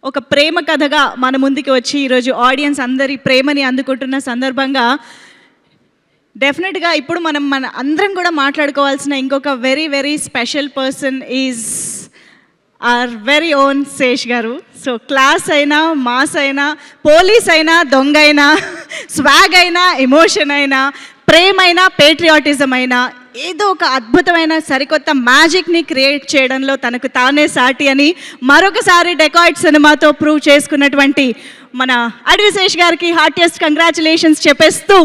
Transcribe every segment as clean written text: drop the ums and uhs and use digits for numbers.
ఒక ప్రేమ కథగా మన ముందుకి వచ్చి ఈరోజు ఆడియన్స్ అందరి ప్రేమని అందుకుంటున్న సందర్భంగా డెఫినెట్గా ఇప్పుడు మన అందరం కూడా మాట్లాడుకోవాల్సిన ఇంకొక very very special person is our very own Sesh garu. So class అయినా, మాస్ అయినా, పోలీస్ అయినా, దొంగ అయినా, స్వాగ్ అయినా, ఎమోషన్ అయినా, ప్రేమైనా, పేట్రియాటిజం అయినా, ఏదో ఒక అద్భుతమైన సరికొత్త మ్యాజిక్ని క్రియేట్ చేయడంలో తనకు తానే సాటి అని మరొకసారి డెకాయిడ్ సినిమాతో ప్రూవ్ చేసుకున్నటువంటి మన అడవి శేష్ గారికి హార్టియెస్ట్ కంగ్రాచులేషన్స్ చెప్పేస్తూ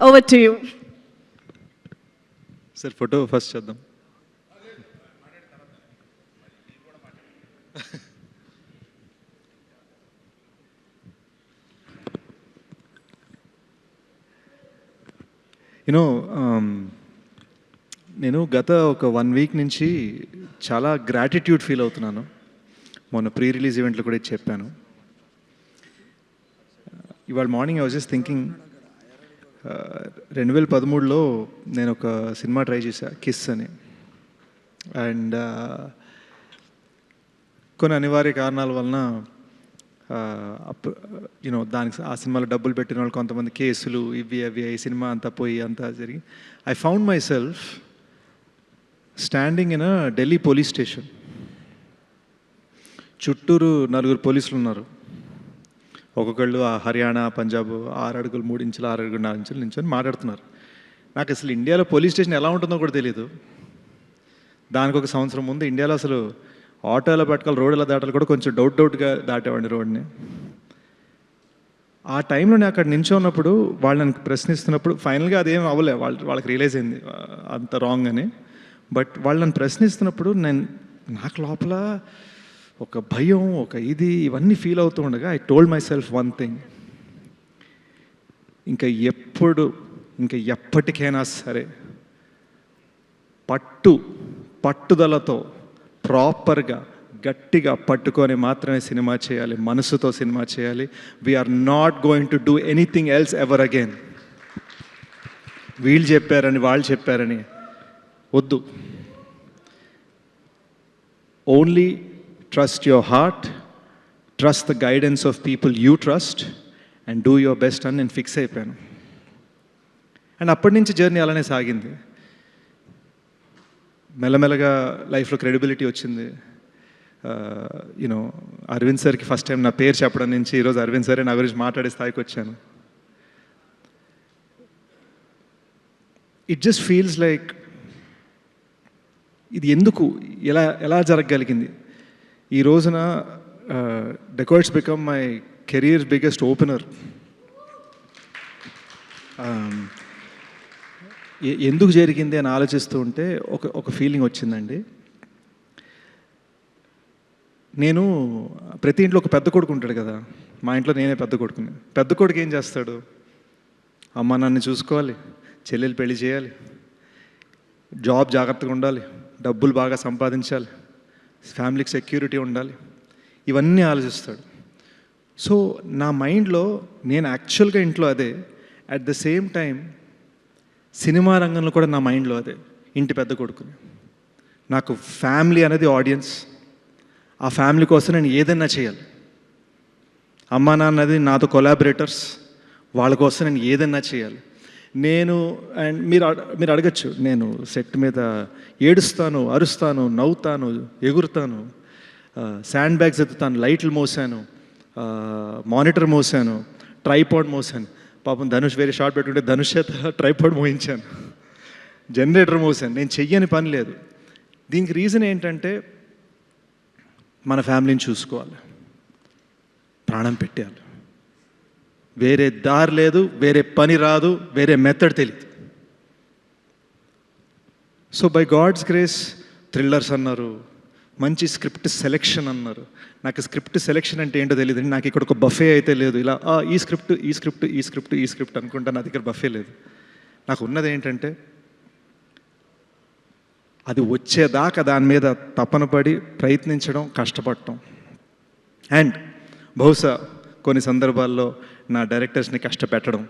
over to you. Sir photo first చేద్దాం. యూనో నేను గత ఒక 1 వీక్ నుంచి చాలా గ్రాటిట్యూడ్ ఫీల్ అవుతున్నాను. మొన్న ప్రీ రిలీజ్ ఈవెంట్లో కూడా ఇది చెప్పాను. ఇవాళ morning I was just thinking, 2013లో నేను ఒక సినిమా ట్రై చేశా, కిస్ అని. అండ్ కొన్ని అనివార్య కారణాల వలన దానికి ఆ సినిమాలో డబ్బులు పెట్టిన వాళ్ళు కొంతమంది కేసులు ఇవి అవి ఈ సినిమా అంతా పోయి అంతా జరిగి I found my self standing in a Delhi police station. చుట్టూరు 4 పోలీసులు ఉన్నారు. ఒక్కొక్కళ్ళు ఆ హర్యానా, పంజాబ్ 6 అడుగులు 3 ఇంచులు 6 అడుగులు 4 ఇంచులు నించొని మాట్లాడుతున్నారు. నాకు అసలు ఇండియాలో పోలీస్ స్టేషన్ ఎలా ఉంటుందో కూడా తెలియదు. దానికి ఒక సంవత్సరం ముందు ఇండియాలో అసలు ఆటోలో పట్టుకోవాలి, రోడ్ల దాటాలి కూడా కొంచెం డౌట్గా దాటేవాడిని రోడ్ని. ఆ టైంలో నేను అక్కడ నించున్నప్పుడు వాళ్ళని ప్రశ్నిస్తున్నప్పుడు ఫైనల్గా అదేం అవ్వలే, వాళ్ళకి రియలైజ్ అయింది అంత రాంగ్ అని. బట్ వాళ్ళని ప్రశ్నిస్తున్నప్పుడు నాకు లోపల ఒక భయం, ఒక ఇవన్నీ ఫీల్ అవుతూ ఉండగా I told my self one thing, ఇంకా ఎప్పటికైనా సరే పట్టుదలతో ప్రాపర్గా గట్టిగా పట్టుకొని మాత్రమే సినిమా చేయాలి, మనసుతో సినిమా చేయాలి. We're not going to do anything else ever again. వీళ్ళు చెప్పారని వాళ్ళు చెప్పారని వద్దు. Only trust your heart, trust the guidance of people you trust and do your best అని నేను ఫిక్స్ అయిపోయాను. అండ్ అప్పటి నుంచి జర్నీ అలానే సాగింది. మెల్లమెల్లగా లైఫ్లో క్రెడిబిలిటీ వచ్చింది. అరవింద్ సార్కి ఫస్ట్ టైం నా పేరు చెప్పడం నుంచి ఈరోజు అరవింద్ సారే నా గురించి మాట్లాడే స్థాయికి వచ్చాను. ఇట్ జస్ట్ ఫీల్స్ లైక్ ఇది ఎందుకు ఎలా జరగగలిగింది. ఈ రోజున dacoits become my career biggest opener. ఎందుకు జరిగింది అని ఆలోచిస్తూ ఉంటే ఒక ఫీలింగ్ వచ్చిందండి. నేను ప్రతి ఇంట్లో ఒక పెద్ద కొడుకు ఉంటాడు కదా, మా ఇంట్లో నేనే పెద్ద కొడుకుని. పెద్ద కొడుకు ఏం చేస్తాడు, అమ్మ నన్ను చూసుకోవాలి, చెల్లెలు పెళ్లి చేయాలి, జాబ్ జాగ్రత్తగా ఉండాలి, డబ్బులు బాగా సంపాదించాలి, ఫ్యామిలీకి సెక్యూరిటీ ఉండాలి, ఇవన్నీ ఆలోచిస్తాడు. సో నా మైండ్లో నేను యాక్చువల్గా ఇంట్లో అదే, at the same time cinema రంగంలో కూడా నా మైండ్లో అదే, ఇంటి పెద్ద కొడుకుని. నాకు ఫ్యామిలీ అనేది ఆడియన్స్. ఆ ఫ్యామిలీ కోసం నేను ఏదైనా చేయాలి. అమ్మా నాన్నది నాతో కొలాబరేటర్స్, వాళ్ళ కోసం నేను ఏదైనా చేయాలి. అండ్ మీరు అడగచ్చు, నేను సెట్ మీద ఏడుస్తాను, అరుస్తాను, నవ్వుతాను, ఎగురుతాను, శాండ్ బ్యాగ్స్ ఎత్తుతాను, లైట్లు మోసాను, మానిటర్ మోసాను, ట్రైపాడ్ మోసాను. పాపం ధనుష్ వేరే షార్ట్ పెట్టుకుంటే ధనుష్ చేత ట్రైపాడ్ మోయించాను, జనరేటర్ మోసాను. నేను చెయ్యని పని లేదు. దీనికి రీజన్ ఏంటంటే మన ఫ్యామిలీని చూసుకోవాలి, ప్రాణం పెట్టేయాలి. వేరే దారి లేదు, వేరే పని రాదు, వేరే మెథడ్ తెలియదు. So by God's grace thrillers అన్నారు, మంచి స్క్రిప్ట్ సెలెక్షన్ అన్నారు. నాకు స్క్రిప్ట్ సెలెక్షన్ అంటే ఏంటో తెలియదు. నాకు ఇక్కడ ఒక బఫే అయితే లేదు, ఇలా ఈ స్క్రిప్ట్ అనుకుంటా. నా దగ్గర బఫే లేదు. నాకు ఉన్నది ఏంటంటే అది వచ్చేదాకా దాని మీద తపన పడి ప్రయత్నించడం, కష్టపడటం. అండ్ బహుశా కొన్ని సందర్భాల్లో నా డైరెక్టర్స్ని కష్టపెట్టడం.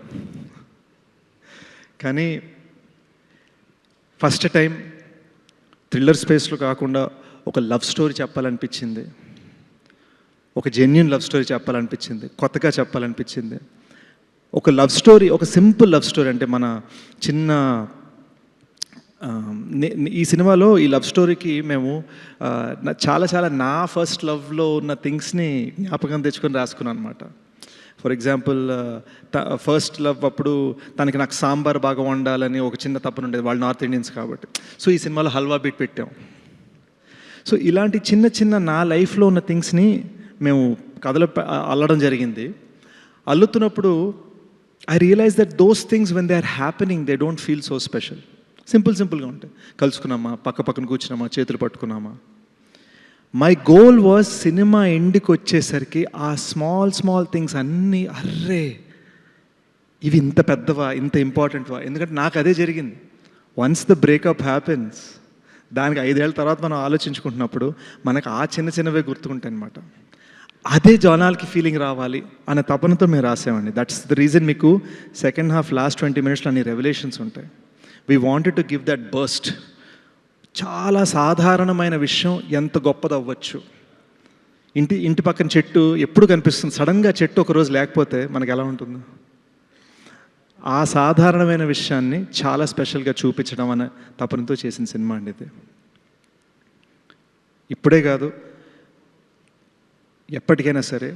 కానీ ఫస్ట్ టైం థ్రిల్లర్ స్పేస్లో కాకుండా ఒక లవ్ స్టోరీ చెప్పాలనిపించింది. ఒక జెన్యున్ లవ్ స్టోరీ చెప్పాలనిపించింది, కొత్తగా చెప్పాలనిపించింది. ఒక లవ్ స్టోరీ, ఒక సింపుల్ లవ్ స్టోరీ. అంటే మన చిన్న ఈ సినిమాలో ఈ లవ్ స్టోరీకి మేము చాలా నా ఫస్ట్ లవ్లో ఉన్న థింగ్స్ని జ్ఞాపకం తెచ్చుకొని రాసుకున్నాను అనమాట. ఫర్ ఎగ్జాంపుల్ ఫస్ట్ లవ్ అప్పుడు తనకి నాకు సాంబార్ బాగా వండాలని ఒక చిన్న తప్పన ఉండేది, వాళ్ళు నార్త్ ఇండియన్స్ కాబట్టి. సో ఈ సినిమాలో హల్వా బీట్ పెట్టాం. సో ఇలాంటి చిన్న నా లైఫ్లో ఉన్న థింగ్స్ని మేము కథలో అల్లడం జరిగింది. అల్లుతున్నప్పుడు I realise that those things when they are happening they don't feel so special. సింపుల్గా ఉంటాయి. కలుసుకున్నామా, పక్కన కూర్చున్నామా, చేతులు పట్టుకున్నామా. మై గోల్ వాజ్ సినిమా ఎండ్కి వచ్చేసరికి ఆ స్మాల్ థింగ్స్ అన్నీ అర్రే ఇవి ఇంత పెద్దవా, ఇంత ఇంపార్టెంట్వా. ఎందుకంటే నాకు అదే జరిగింది. వన్స్ ద బ్రేకప్ హ్యాపెన్స్, దానికి 5 ఏళ్ళ తర్వాత మనం ఆలోచించుకుంటున్నప్పుడు మనకు ఆ చిన్నవే గుర్తుకుంటాయి అనమాట. అదే జనాలకి ఫీలింగ్ రావాలి అనే తపనతో మేము రాసామండి. దట్స్ ద రీజన్ మీకు సెకండ్ హాఫ్ లాస్ట్ 20 మినిట్స్లో అన్ని రెవల్యూషన్స్ ఉంటాయి. We wanted to give that burst. చాలా సాధారణమైన విషయం ఎంత గొప్పది అవ్వచ్చు. ఇంటి పక్కన చెట్టు ఎప్పుడు కనిపిస్తుంది, సడన్గా చెట్టు ఒకరోజు లేకపోతే మనకు ఎలా ఉంటుంది? ఆ సాధారణమైన విషయాన్ని చాలా స్పెషల్గా చూపించడం అనే తపనతో చేసిన సినిమా అండి ఇది. ఇప్పుడే కాదు, ఎప్పటికైనా సరే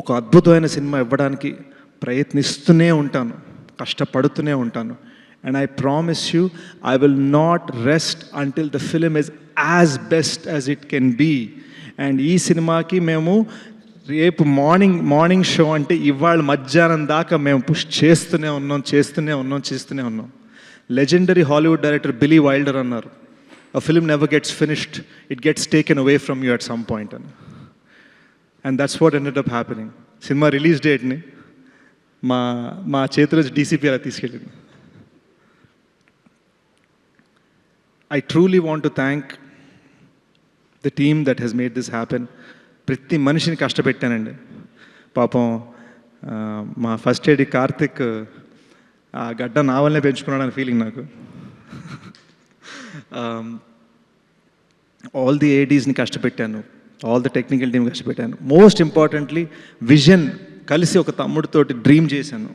ఒక అద్భుతమైన సినిమా ఇవ్వడానికి ప్రయత్నిస్తూనే ఉంటాను, కష్టపడుతూనే ఉంటాను. And I promise you I will not rest until the film is as best as it can be. And ఈ సినిమాకి మేము రేపు మార్నింగ్ షో అంటే ఇవాళ మధ్యాహ్నం దాకా మేము పుష్ చేస్తూనే ఉన్నాం. లెజెండరీ హాలీవుడ్ డైరెక్టర్ బిలీ వైల్డర్ అన్నారు, a film never gets finished, it gets taken away from you at some point. And that's what ended up happening. Cinema release డేట్ని మా చేతిలో డీసీపీ అలా తీసుకెళ్ళింది. I truly want to thank the team that has made this happen. ప్రతి మనిషిని కష్టపెట్టానండి. పాపం మా first AD Karthik ఆ గడ్డ నా వల్లనే పెంచుకున్నాడని ఫీలింగ్ నాకు. ఆల్ ది ఏడీస్ని కష్టపెట్టాను, ఆల్ ద టెక్నికల్ టీమ్ కష్టపెట్టాను. మోస్ట్ ఇంపార్టెంట్లీ విజన్ కలిసి ఒక తమ్ముడితోటి డ్రీమ్ చేశాను,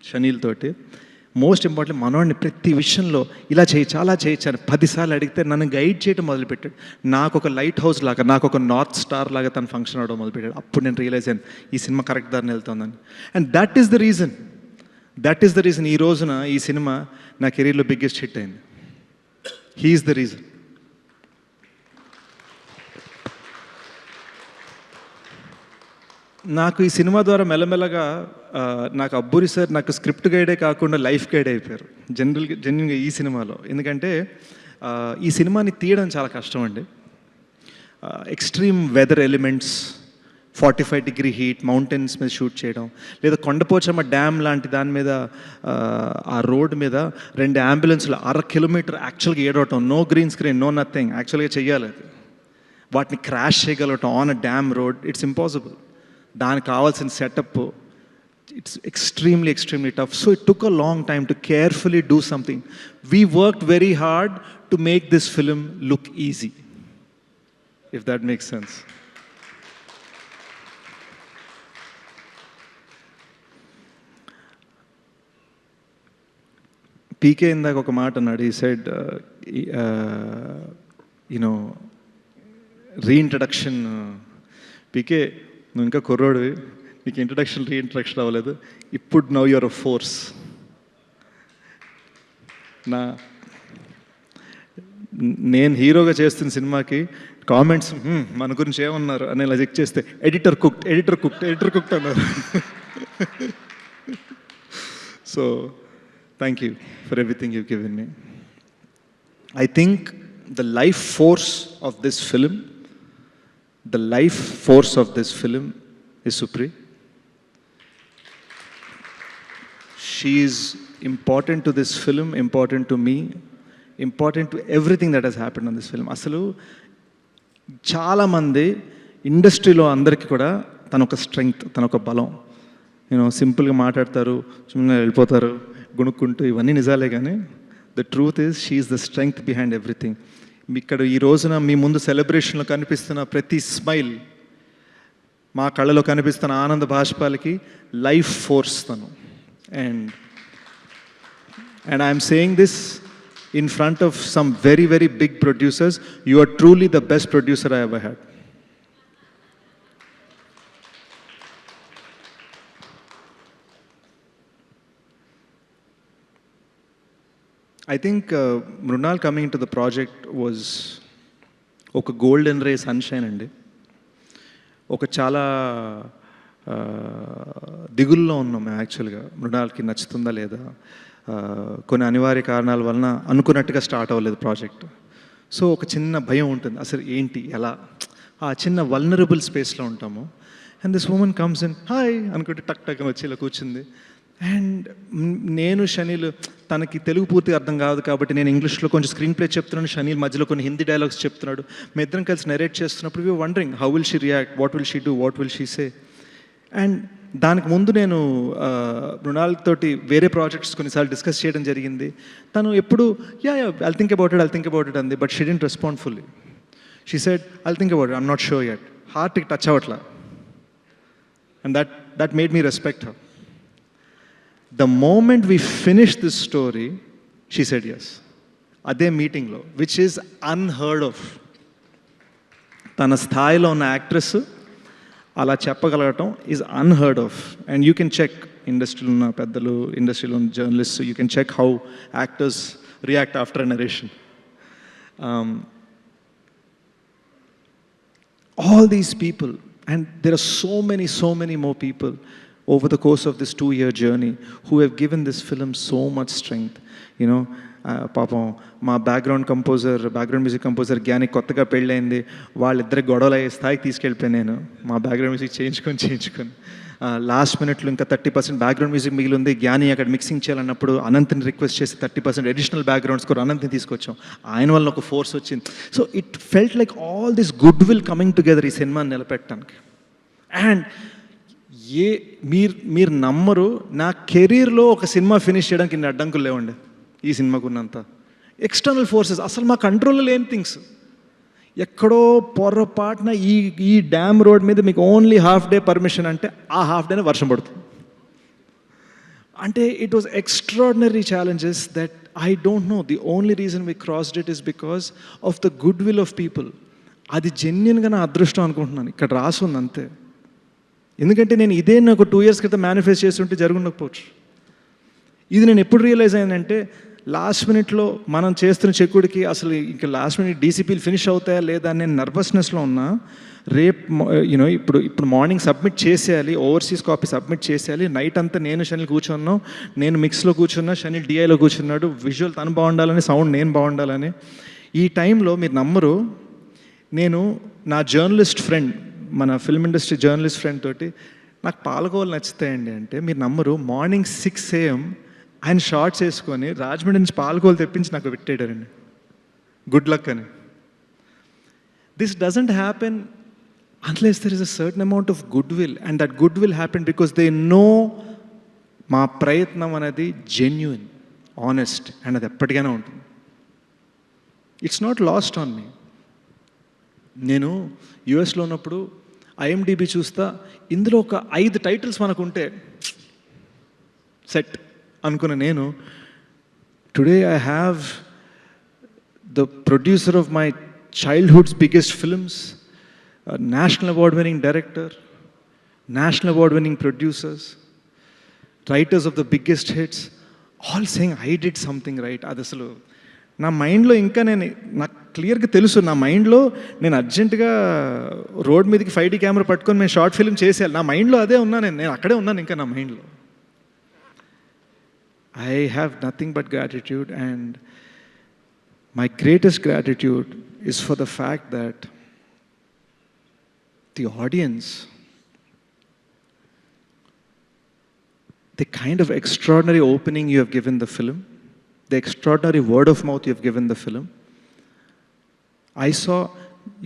షనీల్ తోటి. మోస్ట్ ఇంపార్టెంట్ మనోడిని ప్రతి విషయంలో ఇలా చేయొచ్చు అలా చేయొచ్చు అని 10 సార్లు అడిగితే నన్ను గైడ్ చేయడం మొదలుపెట్టాడు. నాకు ఒక లైట్ హౌస్ లాగా, నాకు ఒక నార్త్ స్టార్ లాగా తను ఫంక్షన్ అవ్వడం మొదలుపెట్టాడు. అప్పుడు నేను రియలైజ్ అయ్యాను ఈ సినిమా కరెక్ట్ దారిని వెళ్తుందని. And that is the reason ఈ రోజున ఈ సినిమా నా కెరీర్లో బిగ్గెస్ట్ హిట్ అయింది. He is the reason. నాకు ఈ సినిమా ద్వారా మెల్లమెల్లగా నాకు అబ్బూరి సార్ నాకు స్క్రిప్ట్ గైడే కాకుండా లైఫ్ గైడ్ అయిపోయారు జెన్యున్గా ఈ సినిమాలో. ఎందుకంటే ఈ సినిమాని తీయడం చాలా కష్టం అండి. Extreme weather elements, 45 degree heat, mountains మీద షూట్ చేయడం, లేదా కొండపోచమ్మ డ్యామ్ లాంటి దాని మీద ఆ రోడ్ మీద 2 అంబులెన్స్లు 1/2 కిలోమీటర్ యాక్చువల్గా ఏడవటం, no green screen, no nothing, యాక్చువల్గా చెయ్యాలి అది. వాటిని క్రాష్ చేయగలగటం on a dam road, it's impossible. దానికి కావాల్సిన setup, it's extremely tough. So it took a long time to carefully do something. We worked very hard to make this film look easy, if that makes sense. PK ఇందాక ఒక మాట అన్నాడు. he said reintroduction. PK నువ్వు ఇంకా కుర్రోడివి, నీకు reintroduction అవ్వలేదు. ఇప్పుడు now you're a force. నేను హీరోగా చేస్తున్న సినిమాకి కామెంట్స్ మన గురించి ఏమన్నారు అని ఇలా చెక్ చేస్తే ఎడిటర్ కుక్డ్ అన్నారు. So thank you for everything you given me. I think the life force of this film is Supri. She is important to this film, important to me, important to everything that has happened on this film. అసలు చాలామంది ఇండస్ట్రీలో అందరికీ కూడా తన ఒక strength, తన ఒక బలం. సింపుల్గా మాట్లాడతారు, సుಮ್ಮನೆ వెళ్ళిపోతారు గుణుక్కుంటూ, ఇవన్నీ నిజాలే. కానీ the truth is she is the strength behind everything. ఇక్కడ ఈ రోజున మీ ముందు సెలబ్రేషన్లో కనిపిస్తున్న ప్రతి స్మైల్ మా కళ్ళలో కనిపిస్తున్న ఆనంద బాష్పాలకి లైఫ్ ఫోర్స్ తను. And I'm saying this in front of some very, very big producers. You are truly the best producer I ever had. I think Mrunal coming into the project was oka golden ray sunshine andi. Oka chala దిగుల్లో ఉన్నాం యాక్చువల్గా మృణాల్కి నచ్చుతుందా లేదా, కొన్ని అనివార్య కారణాల వలన అనుకున్నట్టుగా start అవ్వలేదు project. So ఒక చిన్న భయం ఉంటుంది, అసలు ఏంటి ఎలా, ఆ చిన్న వల్నరబుల్ స్పేస్లో ఉంటాము. And this woman comes in, hi అనుకుంటే టక్ టక్ వచ్చి ఇలా కూర్చుంది. అండ్ నేను షనీల్, తనకి తెలుగు పూర్తిగా అర్థం కాదు కాబట్టి నేను ఇంగ్లీష్లో కొంచెం స్క్రీన్ ప్లే చెప్తున్నాను, షనీల్ మధ్యలో కొన్ని హిందీ డైలాగ్స్ చెప్తున్నాడు. మేము ఇద్దరం కలిసి నెరేట్ చేస్తున్నప్పుడు we wondering how will she react, what will she do, what will she say. And దానికి ముందు నేను మృణాల్ తోటి వేరే ప్రాజెక్ట్స్ కొన్నిసార్లు డిస్కస్ చేయడం జరిగింది. తను ఎప్పుడు ఐల్ థింక్ అబౌట్ ఇట్ అంది, but she didn't respond fully. She said I'll think about it, I'm not sure yet. హార్ట్కి టచ్ అవ్వట్లా. And that made me respect her. The moment we finished this story, she said yes. అదే మీటింగ్లో, which is unheard of. తన స్థాయిలో ఉన్న actress అలా చెప్పగలగటం is unheard of. And you can check, ఇండస్ట్రీలో ఉన్న పెద్దలు, ఇండస్ట్రీలో ఉన్న journalist, you can check how actors react after a narration. All these people, and there are so many more people over the course of this 2-year journey who have given this film so much strength. You know, పాపం మా background music composer జ్ఞాని కొత్తగా పెళ్ళైంది, వాళ్ళిద్దరికి గొడవలు అయ్యే స్థాయికి తీసుకెళ్ళిపోయాను నేను. మా బ్యాక్గ్రౌండ్ మ్యూజిక్ చేయించుకొని లాస్ట్ మినిట్లో ఇంకా 30% బ్యాక్గ్రౌండ్ మ్యూజిక్ మిగిలి ఉంది. జ్ఞాని అక్కడ మిక్సింగ్ చేయాలన్నప్పుడు అనంత్ని రిక్వెస్ట్ చేసి 30% అడిషనల్ బ్యాక్గ్రౌండ్ స్కోర్ అనంత్ని తీసుకొచ్చాం. ఆయన వల్ల ఒక ఫోర్స్ వచ్చింది. So it felt like all this good will coming together ఈ సినిమాని నిలబెట్టడానికి. అండ్ మీరు నమ్మరు, నా కెరీర్లో ఒక సినిమా ఫినిష్ చేయడానికి ఇన్ని అడ్డంకులు లేవండి ఈ సినిమాకు ఉన్నంత. ఎక్స్టర్నల్ ఫోర్సెస్ అసలు మా కంట్రోల్లో లేని థింగ్స్. ఎక్కడో పొరపాటున ఈ డ్యామ్ రోడ్ మీద మీకు ఓన్లీ హాఫ్ డే పర్మిషన్ అంటే ఆ హాఫ్ డేనే వర్షం పడుతుంది. అంటే it was extraordinary challenges that I don't know. The only reason we crossed it is because of the good will of people. అది జెన్యున్గా నా అదృష్టం అనుకుంటున్నాను, ఇక్కడ రాసుంది అంతే. ఎందుకంటే నేను ఇదే నాకు 2 years క్రితం మేనిఫెస్ట్ చేస్తుంటే జరుగుండకపోవచ్చు. ఇది నేను ఎప్పుడు రియలైజ్ అయ్యానంటే, లాస్ట్ మినిట్లో మనం చేస్తున్న చెక్కుడికి అసలు ఇంకా లాస్ట్ మినిట్ డీసీపీలు ఫినిష్ అవుతాయా లేదా అని నేను నర్వస్నెస్లో ఉన్నా. యూనో ఇప్పుడు మార్నింగ్ సబ్మిట్ చేసేయాలి, ఓవర్సీస్ కాపీ సబ్మిట్ చేసేయాలి. నైట్ అంతా నేను షనిల్ కూర్చున్నాం, నేను మిక్స్లో కూర్చున్నా, షనిల్ డిఐలో కూర్చున్నాడు. విజువల్ తను బాగుండాలని, సౌండ్ నేను బాగుండాలని. ఈ టైంలో మీరు నమ్మరు, నేను నా జర్నలిస్ట్ ఫ్రెండ్, మన ఫిల్మ్ ఇండస్ట్రీ జర్నలిస్ట్ ఫ్రెండ్ తోటి, నాకు పాలకోవలు నచ్చుతాయండి అంటే మీరు నమ్మరు, మార్నింగ్ 6 AM ఆయన షార్ట్స్ వేసుకొని రాజమండ్రి నుంచి పాలకోవలు తెప్పించి నాకు పెట్టాడండి, గుడ్ లక్ అని. This doesn't happen unless there is a certain amount of good will, and that good will happen because they know మా ప్రయత్నం అనేది జెన్యూన్, ఆనెస్ట్, అండ్ అది ఎప్పటికైనా ఉంటుంది. It's not lost on me. నేను యుఎస్లో ఉన్నప్పుడు IMDb చూస్తా, ఇందులో ఒక 5 టైటిల్స్ మనకు ఉంటే సెట్ అనుకున్న నేను, today I have the producer of my childhood's biggest films, national award winning director, national award winning producers, writers of the biggest hits, all saying I did something right. అది అసలు నా మైండ్లో ఇంకా నాకు క్లియర్గా తెలుసు, నా మైండ్లో నేను అర్జెంటుగా రోడ్ మీదకి 5D కెమెరా పట్టుకొని నేను షార్ట్ ఫిల్మ్ చేసేయాలి, నా మైండ్లో అదే ఉన్నాను, నేను అక్కడే ఉన్నాను ఇంకా నా మైండ్లో. I have nothing but gratitude, and my greatest gratitude is for the fact that the audience, the kind of extraordinary opening you have given the film, the extraordinary word of mouth you have given the film. I saw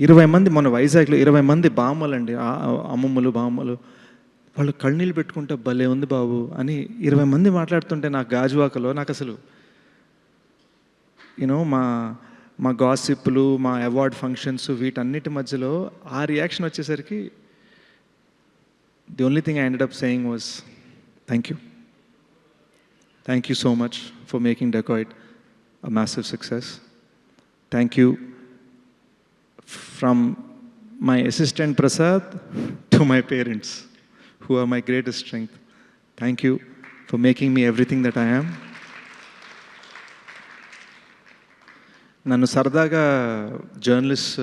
20 మంది మన వైజాగ్లో 20 మంది బామ్మలండి, అమ్మమ్మలు బామ్మలు, వాళ్ళు కళ్ళనీళ్ళు పెట్టుకుంటే భలే ఉంది బాబు అని 20 మంది మాట్లాడుతుంటే నాకు గాజువాకలో, నాకు అసలు యూనో మా గాసిప్లు, మా అవార్డ్ ఫంక్షన్స్, వీటన్నిటి మధ్యలో ఆ రియాక్షన్ వచ్చేసరికి The only thing I ended up saying was, thank you. Thank you so much for making Dacoit a massive success. Thank you from my assistant Prasad to my parents, who are my greatest strength. Thank you for making me everything that I am. నన్ను సరదాగా journalist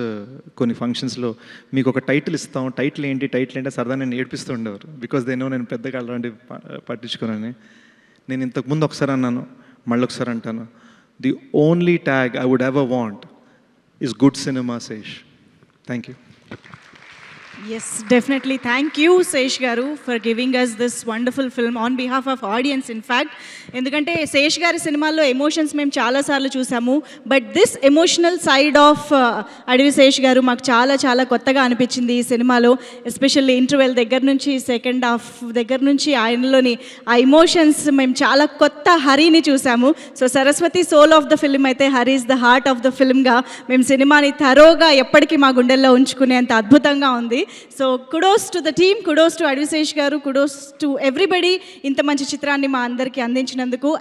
కొన్ని ఫంక్షన్స్లో మీకు ఒక title ఇస్తాం, title ఏంటి సరదా నేను ఏడిపిస్తూ ఉండేవారు. బికాజ్ నేను పెద్దగా అలాంటివి పట్టించుకోనని. నేను ఇంతకుముందు ఒకసారి అన్నాను, మళ్ళీ ఒకసారి అంటాను, the only tag I would ever want is good cinema Sesh. Thank you. Yes, definitely. Thank you, Sesh Garu, for giving us this wonderful film on behalf of audience, in fact. ఎందుకంటే శేష్ గారి సినిమాల్లో ఎమోషన్స్ మేము చాలాసార్లు చూసాము, but this emotional side of అడవి శేష్ గారు మాకు చాలా చాలా కొత్తగా అనిపించింది ఈ సినిమాలో. ఎస్పెషల్లీ ఇంటర్వెల్ దగ్గర నుంచి సెకండ్ హాఫ్ దగ్గర నుంచి ఆయనలోని ఆ ఎమోషన్స్ మేము చాలా కొత్త హరిని చూసాము. So Saraswati soul of the film అయితే Hari is the heart of the ఫిల్మ్గా మేము సినిమాని థరోగా ఎప్పటికీ మా గుండెల్లో ఉంచుకునేంత అద్భుతంగా ఉంది. So kudos to the team, kudos to Adivi Sesh గారు, కుడోస్ టు ఎవ్రీబడి ఇంత మంచి చిత్రాన్ని మా అందరికీ అందించినందుకు.